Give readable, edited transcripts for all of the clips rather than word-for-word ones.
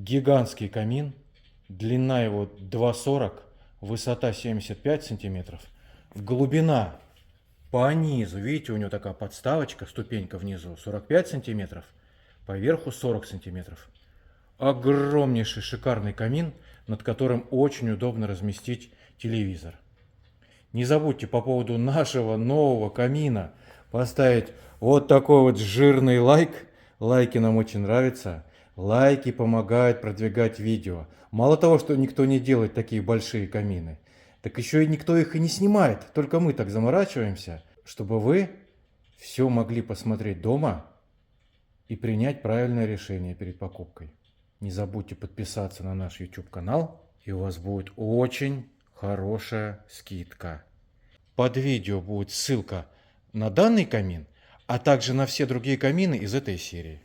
Гигантский камин, длина его 2,40, высота 75 сантиметров, глубина по низу, видите, у него такая подставочка, ступенька внизу 45 сантиметров, поверху 40 сантиметров. Огромнейший шикарный камин, над которым очень удобно разместить телевизор. Не забудьте по поводу нашего нового камина поставить вот такой вот жирный лайк. Лайки нам очень нравятся. Лайки помогают продвигать видео. Мало того, что никто не делает такие большие камины, так еще и никто их и не снимает. Только мы так заморачиваемся, чтобы вы все могли посмотреть дома и принять правильное решение перед покупкой. Не забудьте подписаться на наш YouTube канал, и у вас будет очень хорошая скидка. Под видео будет ссылка на данный камин, а также на все другие камины из этой серии.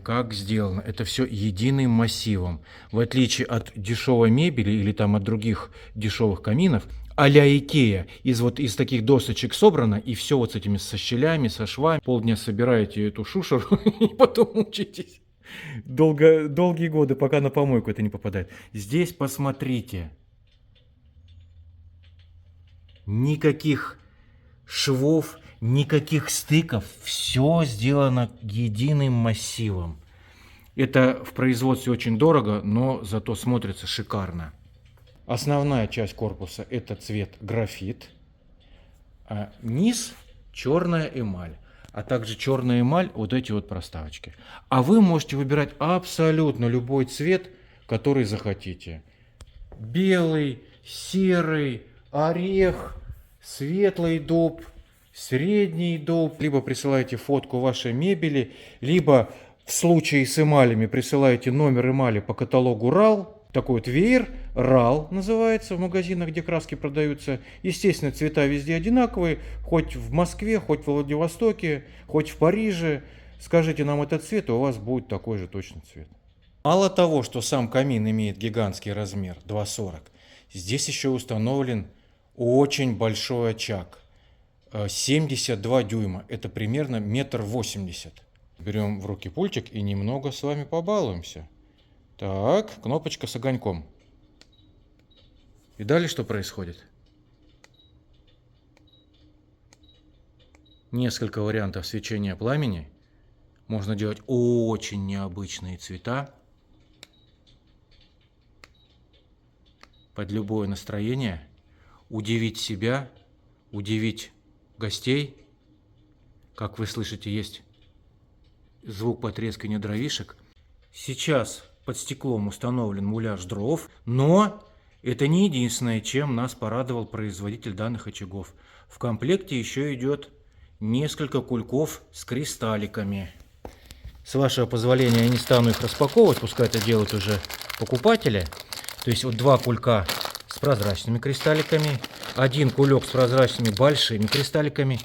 Как сделано? Это все единым массивом. В отличие от дешевой мебели или там от других дешевых каминов, а-ля Икея, из таких досочек собрано, и все вот с этими со щелями, со швами. Полдня собираете эту шушеру и потом мучитесь. Долгие годы, пока на помойку это не попадает. Здесь посмотрите. Никаких швов, никаких стыков. Все сделано единым массивом. Это в производстве очень дорого, но зато смотрится шикарно. Основная часть корпуса это цвет графит, а низ черная эмаль. А также черная эмаль, вот эти вот проставочки. А вы можете выбирать абсолютно любой цвет, который захотите. Белый, серый, орех, светлый дуб, средний дуб. Либо присылаете фотку вашей мебели, либо в случае с эмалями присылаете номер эмали по каталогу RAL. Такой вот веер, RAL называется в магазинах, где краски продаются. Естественно, цвета везде одинаковые, хоть в Москве, хоть в Владивостоке, хоть в Париже. Скажите нам этот цвет, и у вас будет такой же точно цвет. Мало того, что сам камин имеет гигантский размер 2,40, здесь еще установлен очень большой очаг. 72 дюйма, это примерно 1,80 м. Берем в руки пультик и немного с вами побалуемся. Так, кнопочка с огоньком. И далее что происходит? Несколько вариантов свечения пламени. Можно делать очень необычные цвета. Под любое настроение. Удивить себя, удивить гостей. Как вы слышите, есть звук потрескивания дровишек. Сейчас под стеклом установлен муляж дров, но это не единственное, чем нас порадовал производитель данных очагов. В комплекте еще идет несколько кульков с кристалликами. С вашего позволения я не стану их распаковывать, пускай это делают уже покупатели. То есть вот два кулька с прозрачными кристалликами, один кулек с прозрачными большими кристалликами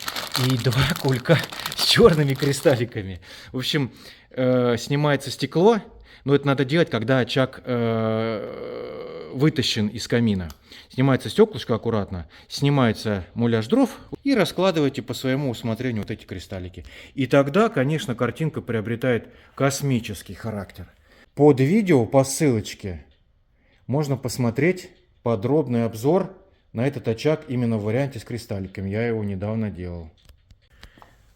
и два кулька с черными кристалликами. В общем, снимается стекло, но это надо делать, когда очаг вытащен из камина. Снимается стеклышко аккуратно, снимается муляж дров и раскладываете по своему усмотрению вот эти кристаллики. И тогда, конечно, картинка приобретает космический характер. Под видео по ссылочке можно посмотреть подробный обзор на этот очаг именно в варианте с кристалликами. Я его недавно делал.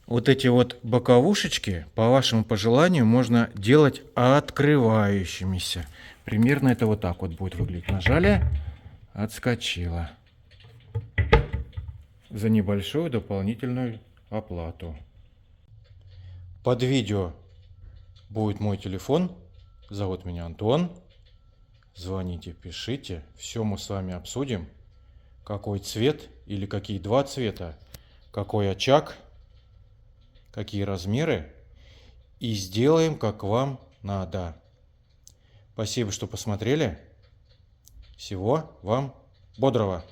Вот эти вот боковушечки, по вашему пожеланию, можно делать открывающимися. Примерно это вот так вот будет выглядеть. Нажали, отскочила. За небольшую дополнительную оплату. Под видео будет мой телефон. Зовут меня Антон. Звоните, пишите. Все мы с вами обсудим. Какой цвет или какие два цвета. Какой очаг. Какие размеры, и сделаем, как вам надо. Спасибо, что посмотрели. Всего вам бодрого.